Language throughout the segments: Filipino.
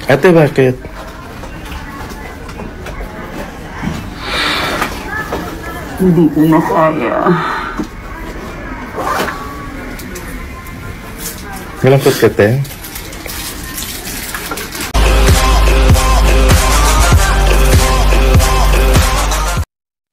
Ate, bakit? Hindi ko na kaya. Malungkot ka, te?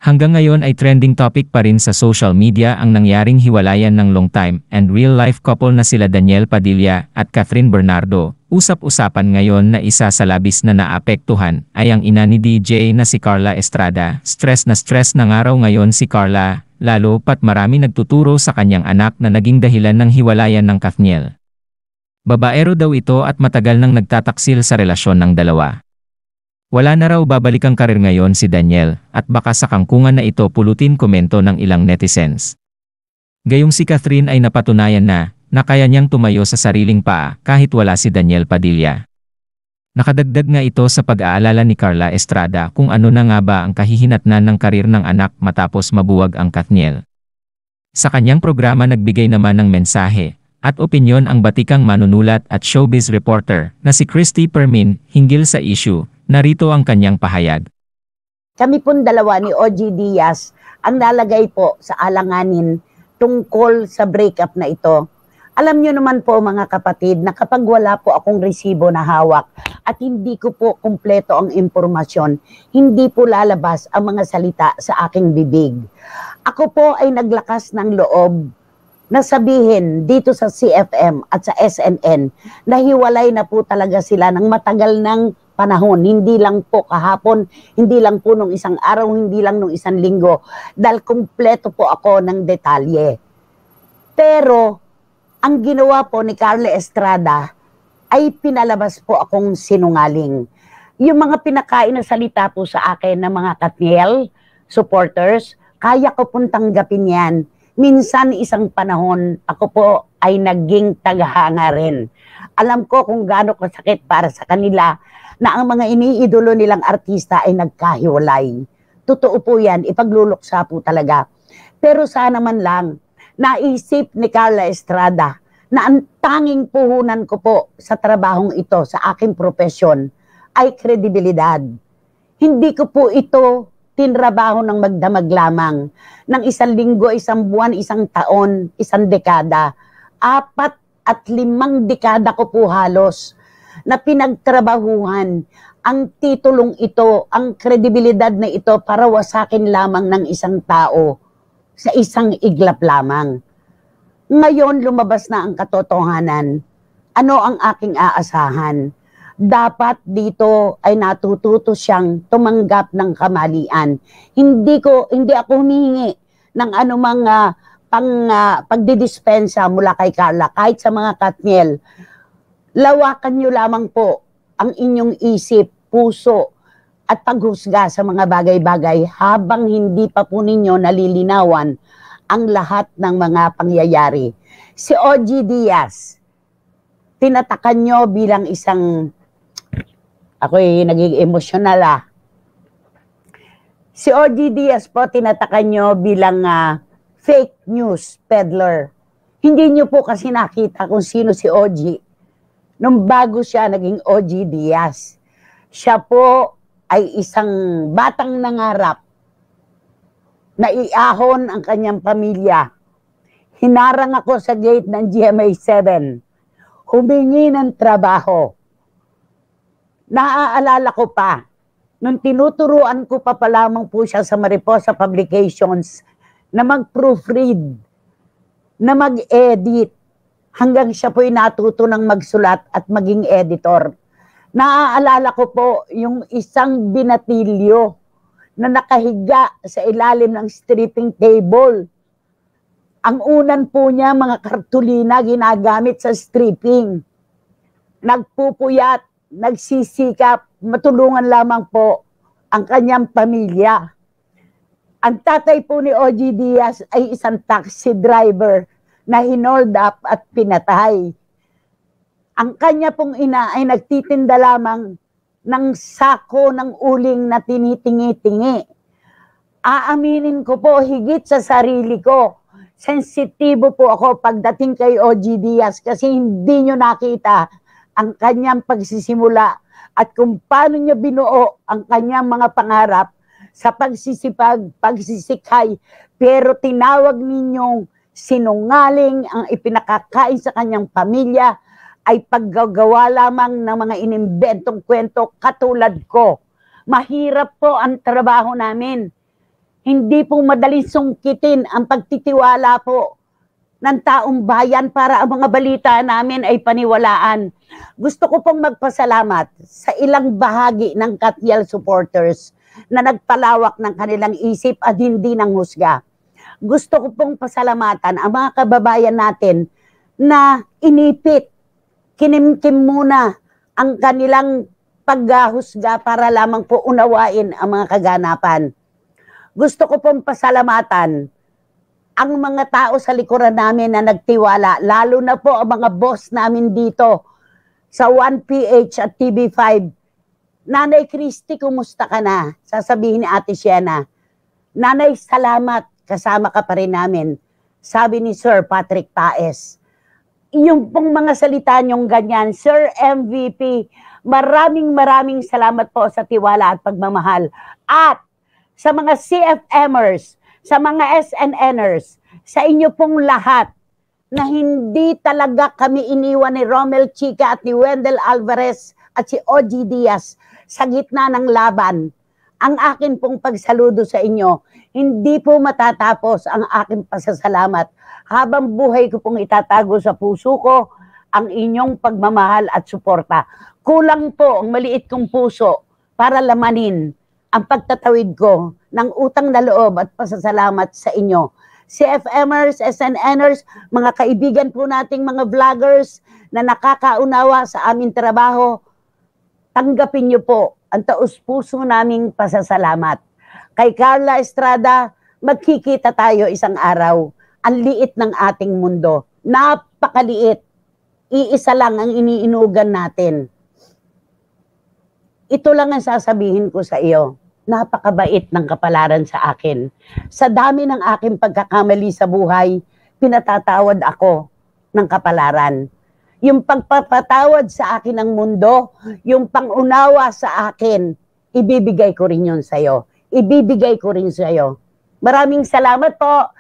Hanggang ngayon ay trending topic pa rin sa social media ang nangyaring hiwalayan ng long-time and real-life couple na sila Daniel Padilla at Catherine Bernardo. Usap-usapan ngayon na isa sa labis na naapektuhan ay ang ina ni DJ na si Carla Estrada. Stress na nga raw ngayon si Carla, lalo pat marami nagtuturo sa kanyang anak na naging dahilan ng hiwalayan ng Kathniel. Babaero daw ito at matagal nang nagtataksil sa relasyon ng dalawa. Wala na raw babalikang karir ngayon si Daniel at baka sa kangkungan na ito pulutin komento ng ilang netizens. Gayong si Catherine ay napatunayan na kaya niyang tumayo sa sariling paa kahit wala si Daniel Padilla. Nakadagdag nga ito sa pag-aalala ni Carla Estrada kung ano na nga ba ang kahihinatnan ng karir ng anak matapos mabuwag ang Kathniel. Sa kanyang programa nagbigay naman ng mensahe at opinyon ang batikang manunulat at showbiz reporter na si Christy Permin hinggil sa issue. Narito ang kanyang pahayag. Kami pong dalawa ni OG Diaz ang nalagay po sa alanganin tungkol sa breakup na ito. Alam nyo naman po mga kapatid na kapag wala po akong resibo na hawak at hindi ko po kumpleto ang impormasyon, hindi po lalabas ang mga salita sa aking bibig. Ako po ay naglakas ng loob na sabihin dito sa CFM at sa SNN na hiwalay na po talaga sila ng matagal ng panahon, hindi lang po kahapon, hindi lang po nung isang araw, hindi lang nung isang linggo, dahil kumpleto po ako ng detalye. Pero, ang ginawa po ni Carla Estrada ay pinalabas po akong sinungaling. Yung mga pinakain na salita po sa akin ng mga Kathniel supporters, kaya ko pong tanggapin yan. Minsan isang panahon, ako po ay naging tagahanga rin. Alam ko kung gaano kasakit para sa kanila na ang mga iniidolo nilang artista ay nagkahiwalay. Totoo po yan, ipagluluksa po talaga. Pero sana man lang, naisip ni Carla Estrada na ang tanging puhunan ko po sa trabahong ito, sa aking profesyon, ay kredibilidad. Hindi ko po ito tinrabaho ng magdamag lamang ng isang linggo, isang buwan, isang taon, isang dekada. 4 at 5 dekada ko po halos na pinagtrabahuhan ang titulong ito, ang kredibilidad na ito para wasakin lamang ng isang tao sa isang iglap lamang. Ngayon lumabas na ang katotohanan. Ano ang aking aasahan? Dapat dito ay natututo siyang tumanggap ng kamalian. Hindi ako humihingi ng anumang pagdidispensa mula kay Carla, kahit sa mga Kathniel. Lawakan nyo lamang po ang inyong isip, puso, at paghusga sa mga bagay-bagay habang hindi pa po ninyo nalilinawan ang lahat ng mga pangyayari. Si OG Diaz, tinatakan nyo bilang isang, ako'y naging emosyonal Si OG Diaz po, tinatakan nyo bilang fake news peddler. Hindi nyo po kasi nakita kung sino si OG. Nung bago siya naging OG Diaz, siya po ay isang batang nangarap na iahon ang kanyang pamilya. Hinarang ako sa gate ng GMA7, humingi ng trabaho. Naaalala ko pa, nung tinuturuan ko pa lamang po siya sa Mariposa Publications na mag-proofread, na mag-edit, hanggang siya po'y natuto ng magsulat at maging editor. Naaalala ko po yung isang binatilyo na nakahiga sa ilalim ng stripping table. Ang unan po niya, mga kartulina ginagamit sa stripping. Nagpupuyat, nagsisikap, matulungan lamang po ang kanyang pamilya. Ang tatay po ni OG Diaz ay isang taxi driver na hinold up at pinatay. Ang kanya pong ina ay nagtitinda lamang ng sako ng uling na tinitingi-tingi. Aaminin ko po, higit sa sarili ko, sensitibo po ako pagdating kay OG Diaz kasi hindi nyo nakita ang kanyang pagsisimula at kung paano niya binuo ang kanyang mga pangarap sa pagsisipag, pagsisikay, pero tinawag ninyong sinungaling ang ipinakakain sa kanyang pamilya ay paggagawa lamang ng mga inimbentong kwento katulad ko. Mahirap po ang trabaho namin. Hindi po madaling sungkitin ang pagtitiwala po ng taong bayan para ang mga balita namin ay paniwalaan. Gusto ko pong magpasalamat sa ilang bahagi ng Katniel supporters na nagpalawak ng kanilang isip at hindi ng husga. Gusto ko pong pasalamatan ang mga kababayan natin na inipit, kinimkim muna ang kanilang paghahusga para lamang po unawain ang mga kaganapan. Gusto ko pong pasalamatan ang mga tao sa likuran namin na nagtiwala, lalo na po ang mga boss namin dito sa 1PH at TV5. Nanay Christy, kumusta ka na? Sasabihin ni Ate Siena, Nanay, salamat, kasama ka pa rin namin. Sabi ni Sir Patrick Paes. Yung pong mga salita nyong ganyan, Sir MVP, maraming salamat po sa tiwala at pagmamahal. At sa mga CFMers, sa mga SNNers, sa inyo pong lahat, na hindi talaga kami iniwan ni Romel Chica at ni Wendell Alvarez at si OG Diaz sa gitna ng laban. Ang akin pong pagsaludo sa inyo, hindi po matatapos ang aking pasasalamat. Habang buhay ko pong itatago sa puso ko ang inyong pagmamahal at suporta. Kulang po ang maliit kong puso para lamanin ang pagtatawid ko ng utang na loob at pasasalamat sa inyo. CFMers, SNNers, mga kaibigan po nating mga vloggers na nakakaunawa sa aming trabaho, tanggapin niyo po ang taus-puso naming pasasalamat. Kay Carla Estrada, magkikita tayo isang araw. Ang liit ng ating mundo. Napakaliit. Iisa lang ang iniinugan natin. Ito lang ang sasabihin ko sa iyo. Napakabait ng kapalaran sa akin. Sa dami ng aking pagkakamali sa buhay, pinatatawad ako ng kapalaran. Yung pagpapatawad sa akin ng mundo, yung pangunawa sa akin, ibibigay ko rin yun sa'yo. Ibibigay ko rin sa'yo. Maraming salamat po